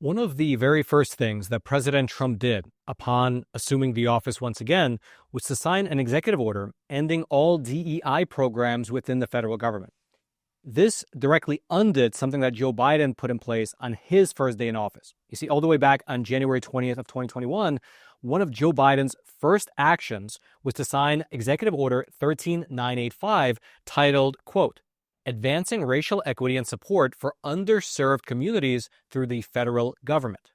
One of the very first things that President Trump did upon assuming the office once again was to sign an executive order ending all DEI programs within the federal government. This directly undid something that Joe Biden put in place on his first day in office. You see, all the way back on January 20th of 2021, one of Joe Biden's first actions was to sign Executive Order 13985 titled, quote, Advancing Racial Equity and Support for Underserved Communities Through the Federal Government.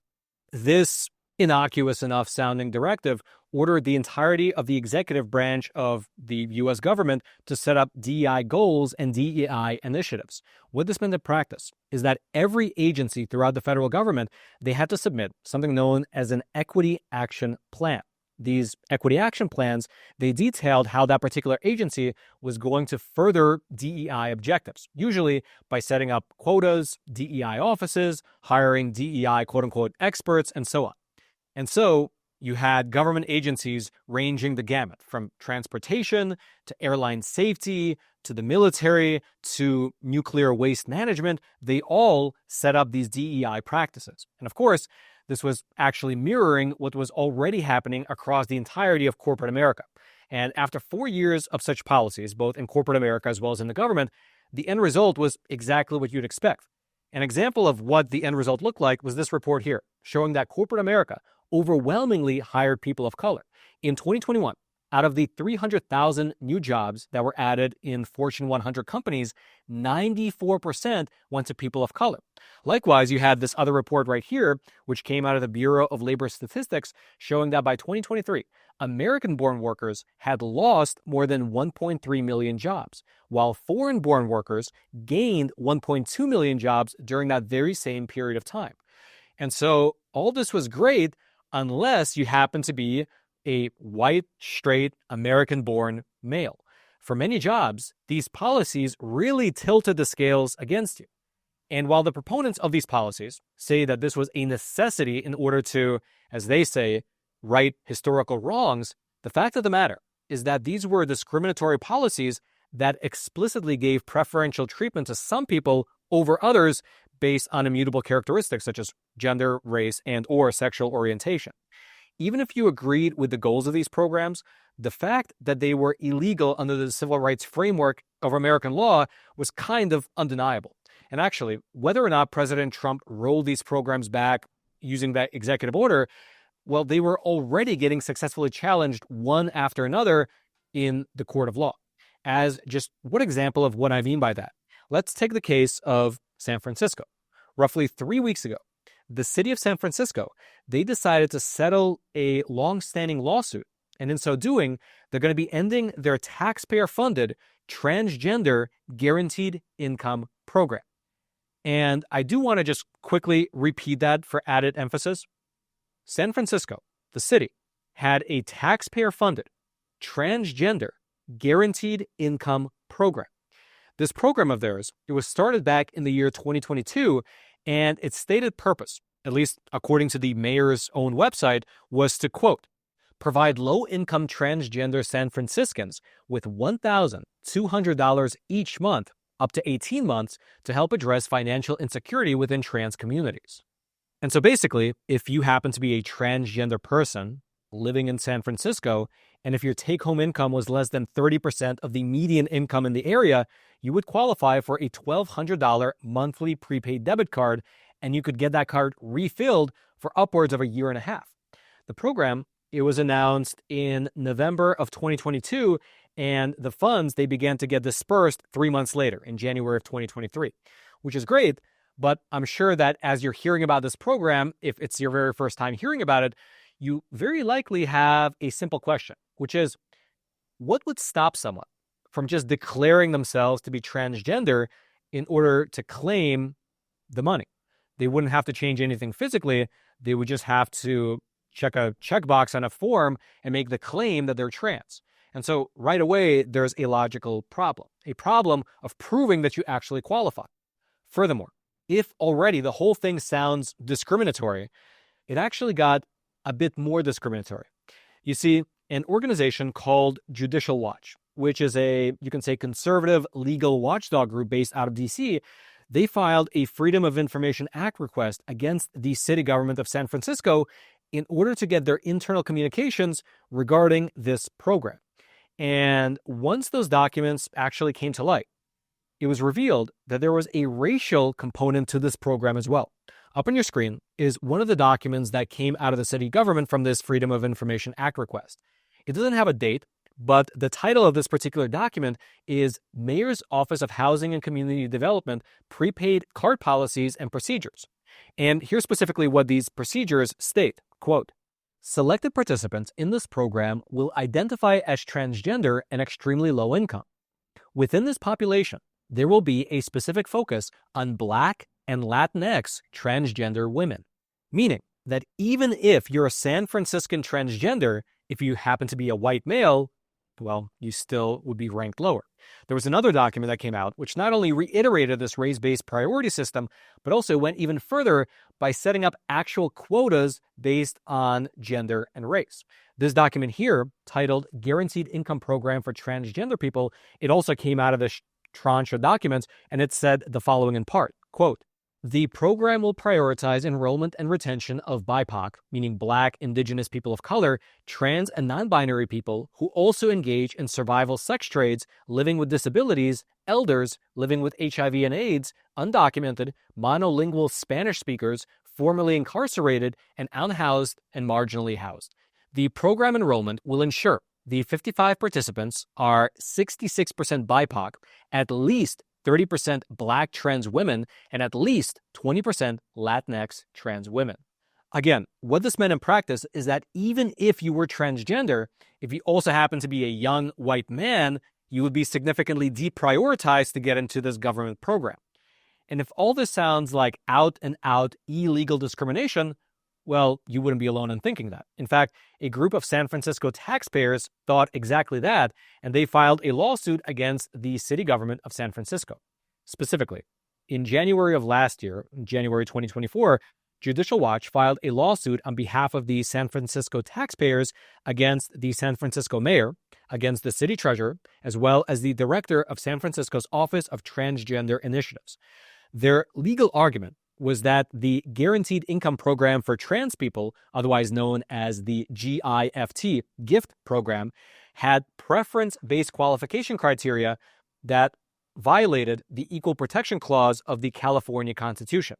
This innocuous enough sounding directive ordered the entirety of the executive branch of the U.S. government to set up DEI goals and DEI initiatives. What this meant in practice is that every agency throughout the federal government, they had to submit something known as an equity action plan. These equity action plans, they detailed how that particular agency was going to further DEI objectives, usually by setting up quotas, DEI offices, hiring DEI quote-unquote experts, and so on. And so you had government agencies ranging the gamut from transportation to airline safety to the military to nuclear waste management. They all set up these DEI practices. And of course, this was actually mirroring what was already happening across the entirety of corporate America. And after 4 years of such policies, both in corporate America as well as in the government, the end result was exactly what you'd expect. An example of what the end result looked like was this report here, showing that corporate America overwhelmingly hired people of color. In 2021, out of the 300,000 new jobs that were added in Fortune 100 companies, 94% went to people of color. Likewise, you had this other report right here, which came out of the Bureau of Labor Statistics, showing that by 2023, American-born workers had lost more than 1.3 million jobs, while foreign-born workers gained 1.2 million jobs during that very same period of time. And so all this was great unless you happen to be a white, straight, American-born male. For many jobs, these policies really tilted the scales against you. And while the proponents of these policies say that this was a necessity in order to, as they say, right historical wrongs, the fact of the matter is that these were discriminatory policies that explicitly gave preferential treatment to some people over others based on immutable characteristics such as gender, race, and/or sexual orientation. Even if you agreed with the goals of these programs, the fact that they were illegal under the civil rights framework of American law was kind of undeniable. And actually, whether or not President Trump rolled these programs back using that executive order, well, they were already getting successfully challenged one after another in the court of law. As just one example of what I mean by that, let's take the case of San Francisco. Roughly 3 weeks ago, the city of San Francisco, they decided to settle a long-standing lawsuit. And in so doing, they're going to be ending their taxpayer-funded transgender guaranteed income program. And I do want to just quickly repeat that for added emphasis. San Francisco, the city, had a taxpayer-funded transgender guaranteed income program. This program of theirs, it was started back in the year 2022, and its stated purpose, at least according to the mayor's own website, was to, quote, provide low-income transgender San Franciscans with $1,200 each month up to 18 months to help address financial insecurity within trans communities. And so basically, if you happen to be a transgender person living in San Francisco, and if your take-home income was less than 30% of the median income in the area, you would qualify for a $1,200 monthly prepaid debit card, and you could get that card refilled for upwards of a year and a half. The program, it was announced in November of 2022, and the funds, they began to get dispersed 3 months later in January of 2023, which is great. But I'm sure that as you're hearing about this program, if it's your very first time hearing about it, you very likely have a simple question, which is, what would stop someone from just declaring themselves to be transgender in order to claim the money? They wouldn't have to change anything physically. They would just have to check a checkbox on a form and make the claim that they're trans. And so right away, there's a logical problem, a problem of proving that you actually qualify. Furthermore, if already the whole thing sounds discriminatory, it actually got a bit more discriminatory. You see, an organization called Judicial Watch, which is a, you can say, conservative legal watchdog group based out of DC, they filed a Freedom of Information Act request against the city government of San Francisco in order to get their internal communications regarding this program. And once those documents actually came to light, it was revealed that there was a racial component to this program as well. Up on your screen is one of the documents that came out of the city government from this Freedom of Information Act request. It doesn't have a date, but the title of this particular document is Mayor's Office of Housing and Community Development Prepaid Card Policies and Procedures. And here's specifically what these procedures state, quote, selected participants in this program will identify as transgender and extremely low income. Within this population, there will be a specific focus on Black and Latinx transgender women, meaning that even if you're a San Franciscan transgender, if you happen to be a white male, well, you still would be ranked lower. There was another document that came out which not only reiterated this race-based priority system, but also went even further by setting up actual quotas based on gender and race. This document here, titled Guaranteed Income Program for Transgender People, it also came out of this tranche of documents, and it said the following in part, quote, the program will prioritize enrollment and retention of BIPOC, meaning Black, Indigenous people of color, trans and non-binary people who also engage in survival sex trades, living with disabilities, elders, living with HIV and AIDS, undocumented, monolingual Spanish speakers, formerly incarcerated, and unhoused and marginally housed. The program enrollment will ensure the 55 participants are 66% BIPOC, at least 30% Black trans women, and at least 20% Latinx trans women. Again, what this meant in practice is that even if you were transgender, if you also happen to be a young white man, you would be significantly deprioritized to get into this government program. And if all this sounds like out and out illegal discrimination, well, you wouldn't be alone in thinking that. In fact, a group of San Francisco taxpayers thought exactly that, and they filed a lawsuit against the city government of San Francisco. Specifically, in January of last year, January 2024, Judicial Watch filed a lawsuit on behalf of the San Francisco taxpayers against the San Francisco mayor, against the city treasurer, as well as the director of San Francisco's Office of Transgender Initiatives. Their legal argument was that the Guaranteed Income Program for Trans People, otherwise known as the GIFT program, had preference-based qualification criteria that violated the Equal Protection Clause of the California Constitution.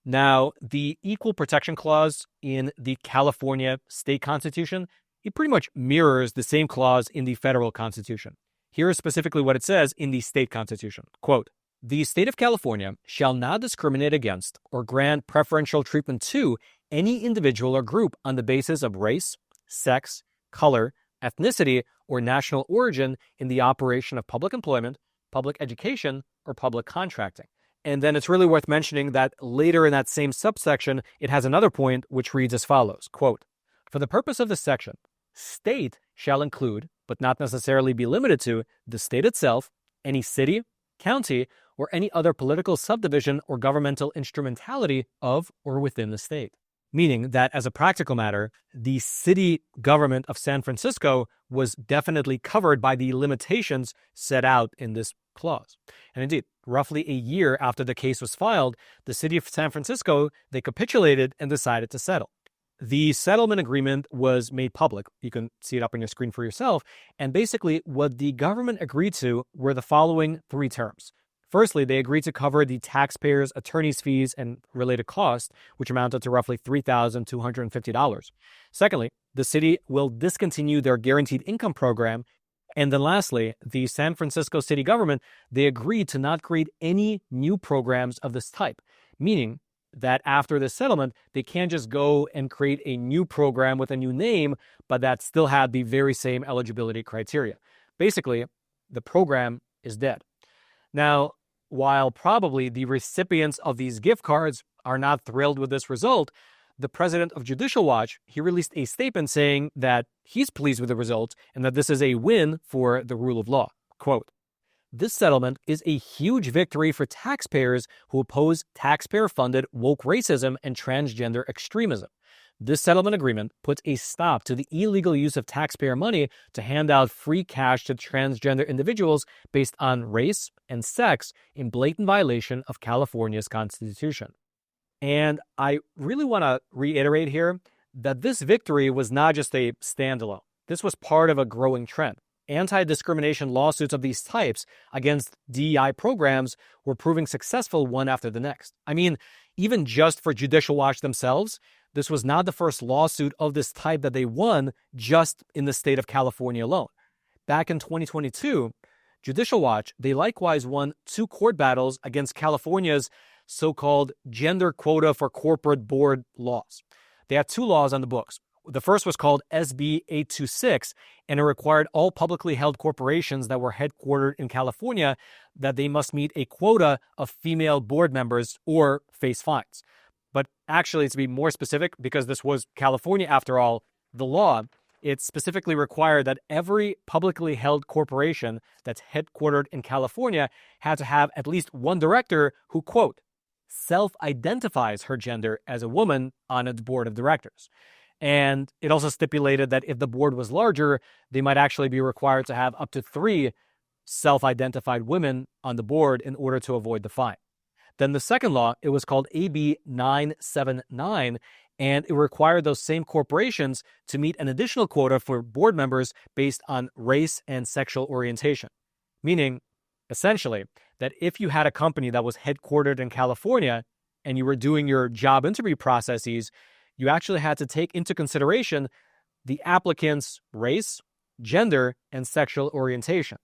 Now, the Equal Protection Clause in the California State Constitution, it pretty much mirrors the same clause in the federal Constitution. Here is specifically what it says in the state constitution. Quote, the state of California shall not discriminate against or grant preferential treatment to any individual or group on the basis of race, sex, color, ethnicity, or national origin in the operation of public employment, public education, or public contracting. And then it's really worth mentioning that later in that same subsection, it has another point which reads as follows, quote, for the purpose of this section, state shall include, but not necessarily be limited to, the state itself, any city, county, or any other political subdivision or governmental instrumentality of or within the state. Meaning that as a practical matter, the city government of San Francisco was definitely covered by the limitations set out in this clause. And indeed, roughly a year after the case was filed, the city of San Francisco, they capitulated and decided to settle. The settlement agreement was made public. You can see it up on your screen for yourself. And basically, what the government agreed to were the following three terms. Firstly, they agreed to cover the taxpayers' attorney's fees and related costs, which amounted to roughly $3,250. Secondly, the city will discontinue their guaranteed income program. And then lastly, the San Francisco city government, they agreed to not create any new programs of this type, meaning that after this settlement, they can't just go and create a new program with a new name, but that still had the very same eligibility criteria. Basically, the program is dead. Now, while probably the recipients of these gift cards are not thrilled with this result, the president of Judicial Watch, he released a statement saying that he's pleased with the results and that this is a win for the rule of law. Quote, This settlement is a huge victory for taxpayers who oppose taxpayer-funded woke racism and transgender extremism. This settlement agreement puts a stop to the illegal use of taxpayer money to hand out free cash to transgender individuals based on race and sex in blatant violation of California's Constitution. And I really want to reiterate here that this victory was not just a standalone. This was part of a growing trend. Anti-discrimination lawsuits of these types against DEI programs were proving successful one after the next. I mean, even just for Judicial Watch themselves, this was not the first lawsuit of this type that they won just in the state of California alone. Back in 2022, Judicial Watch, they likewise won 2 court battles against California's so-called gender quota for corporate board laws. They had 2 laws on the books. The first was called SB 826, and it required all publicly held corporations that were headquartered in California that they must meet a quota of female board members or face fines. But actually, to be more specific, because this was California after all, the law, it specifically required that every publicly held corporation that's headquartered in California had to have at least one director who, quote, self-identifies her gender as a woman on its board of directors. And it also stipulated that if the board was larger, they might actually be required to have up to 3 self-identified women on the board in order to avoid the fine. Then the second law, it was called AB 979, and it required those same corporations to meet an additional quota for board members based on race and sexual orientation. Meaning, essentially, that if you had a company that was headquartered in California and you were doing your job interview processes, you actually had to take into consideration the applicant's race, gender, and sexual orientation.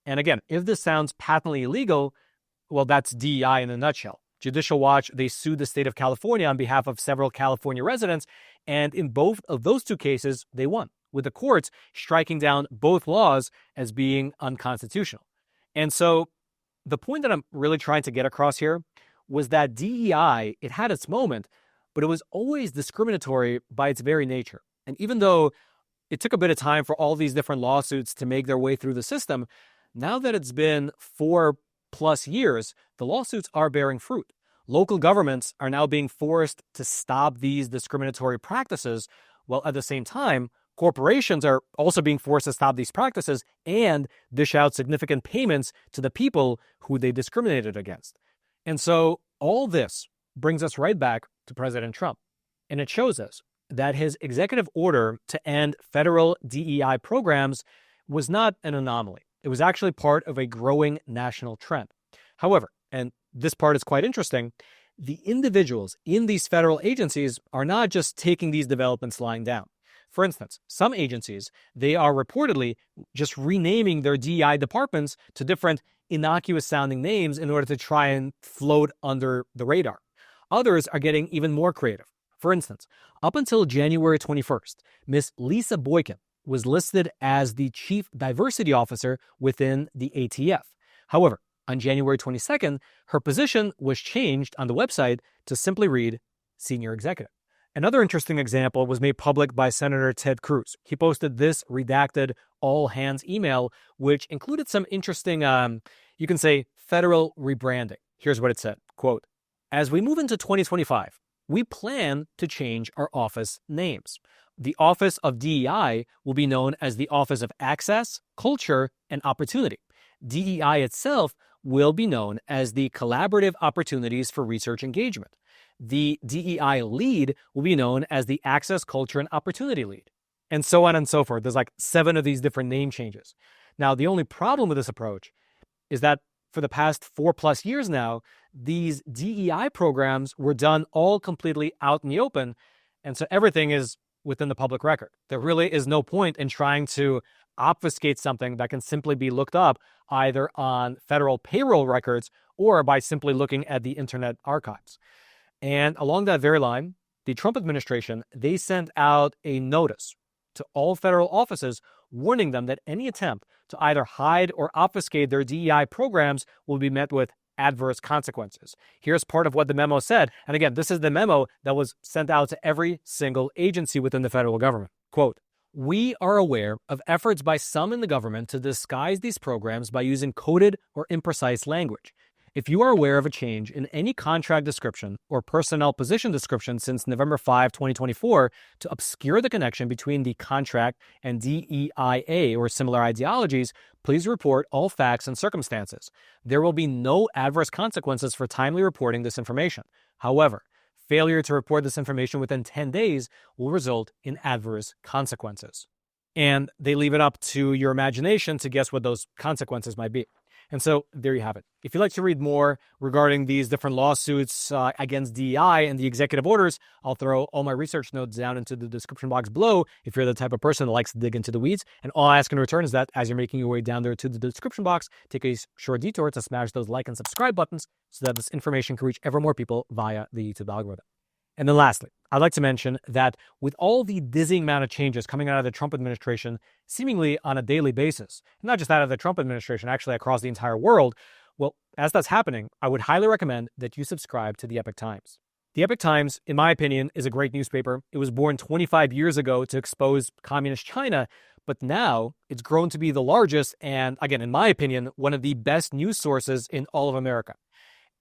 And again, if this sounds patently illegal, well, that's DEI in a nutshell. Judicial Watch, they sued the state of California on behalf of several California residents, and in both of those 2 cases, they won, with the courts striking down both laws as being unconstitutional. And so the point that I'm really trying to get across here was that DEI, it had its moment, but it was always discriminatory by its very nature. And even though it took a bit of time for all these different lawsuits to make their way through the system, now that it's been 4+ years, the lawsuits are bearing fruit. Local governments are now being forced to stop these discriminatory practices, while at the same time, corporations are also being forced to stop these practices and dish out significant payments to the people who they discriminated against. And so all this brings us right back to President Trump. And it shows us that his executive order to end federal DEI programs was not an anomaly. It was actually part of a growing national trend. However, and this part is quite interesting, the individuals in these federal agencies are not just taking these developments lying down. For instance, some agencies, they are reportedly just renaming their DEI departments to different innocuous-sounding names in order to try and float under the radar. Others are getting even more creative. For instance, up until January 21st, Ms. Lisa Boykin was listed as the Chief Diversity Officer within the ATF. However, on January 22nd, her position was changed on the website to simply read Senior Executive. Another interesting example was made public by Senator Ted Cruz. He posted this redacted all-hands email, which included some interesting, you can say, federal rebranding. Here's what it said, quote, "As we move into 2025, we plan to change our office names. The Office of DEI will be known as the Office of Access, Culture, and Opportunity. DEI itself will be known as the Collaborative Opportunities for Research Engagement. The DEI lead will be known as the Access, Culture, and Opportunity lead." And so on and so forth. There's like 7 of these different name changes. Now, the only problem with this approach is that for the past 4+ years now, these DEI programs were done all completely out in the open. And so everything is within the public record. There really is no point in trying to obfuscate something that can simply be looked up either on federal payroll records or by simply looking at the Internet archives. And along that very line, the Trump administration, they sent out a notice to all federal offices warning them that any attempt to either hide or obfuscate their DEI programs will be met with adverse consequences. Here's part of what the memo said. And again, this is the memo that was sent out to every single agency within the federal government. Quote, We are aware of efforts by some in the government to disguise these programs by using coded or imprecise language. If you are aware of a change in any contract description or personnel position description since November 5, 2024, to obscure the connection between the contract and DEIA or similar ideologies, please report all facts and circumstances. There will be no adverse consequences for timely reporting this information. However, failure to report this information within 10 days will result in adverse consequences. And they leave it up to your imagination to guess what those consequences might be. And so there you have it. If you'd like to read more regarding these different lawsuits against DEI and the executive orders, I'll throw all my research notes down into the description box below if you're the type of person that likes to dig into the weeds. And all I ask in return is that as you're making your way down there to the description box, take a short detour to smash those like and subscribe buttons so that this information can reach ever more people via the YouTube algorithm. And then lastly, I'd like to mention that with all the dizzying amount of changes coming out of the Trump administration, seemingly on a daily basis, not just out of the Trump administration, actually across the entire world, well, as that's happening, I would highly recommend that you subscribe to the Epoch Times. The Epoch Times, in my opinion, is a great newspaper. It was born 25 years ago to expose communist China, but now it's grown to be the largest and, again, in my opinion, one of the best news sources in all of America.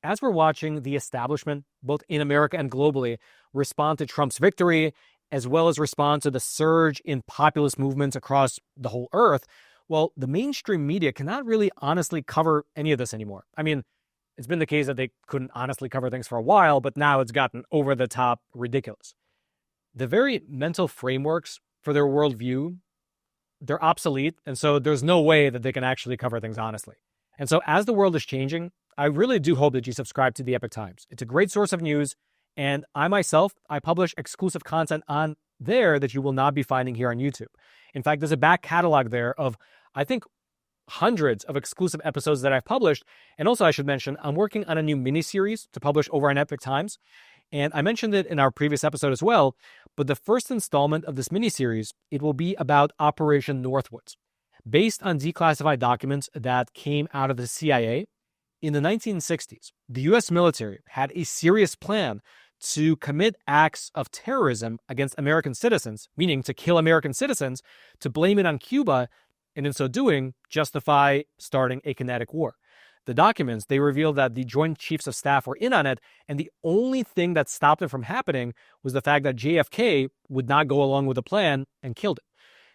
As we're watching the establishment, both in America and globally, respond to Trump's victory, as well as respond to the surge in populist movements across the whole earth, well, the mainstream media cannot really honestly cover any of this anymore. I mean, it's been the case that they couldn't honestly cover things for a while, but now it's gotten over the top ridiculous. The very mental frameworks for their worldview, they're obsolete, and so there's no way that they can actually cover things honestly. And so as the world is changing, I really do hope that you subscribe to the Epoch Times. It's a great source of news, and I publish exclusive content on there that you will not be finding here on YouTube. In fact, there's a back catalog there of, I think, hundreds of exclusive episodes that I've published. And also, I should mention, I'm working on a new miniseries to publish over on Epoch Times. And I mentioned it in our previous episode as well, but the first installment of this miniseries, it will be about Operation Northwoods. Based on declassified documents that came out of the CIA, in the 1960s, the U.S. military had a serious plan to commit acts of terrorism against American citizens, meaning to kill American citizens, to blame it on Cuba, and in so doing, justify starting a kinetic war. The documents, they revealed that the Joint Chiefs of Staff were in on it, and the only thing that stopped it from happening was the fact that JFK would not go along with the plan and killed it.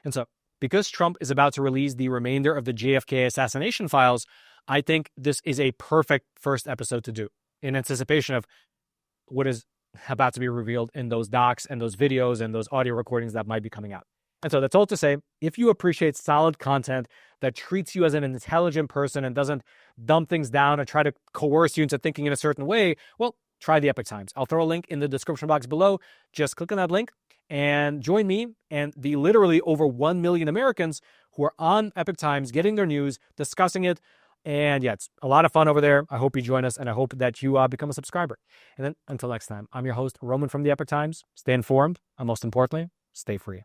And so, because Trump is about to release the remainder of the JFK assassination files, I think this is a perfect first episode to do in anticipation of what is about to be revealed in those docs and those videos and those audio recordings that might be coming out. And so that's all to say, if you appreciate solid content that treats you as an intelligent person and doesn't dumb things down and try to coerce you into thinking in a certain way, well, try the Epoch Times. I'll throw a link in the description box below. Just click on that link and join me and the literally over 1 million Americans who are on Epoch Times getting their news, discussing it. And yeah, it's a lot of fun over there. I hope you join us, and I hope that you become a subscriber. And then until next time, I'm your host, Roman from the Epoch Times. Stay informed, and most importantly, stay free.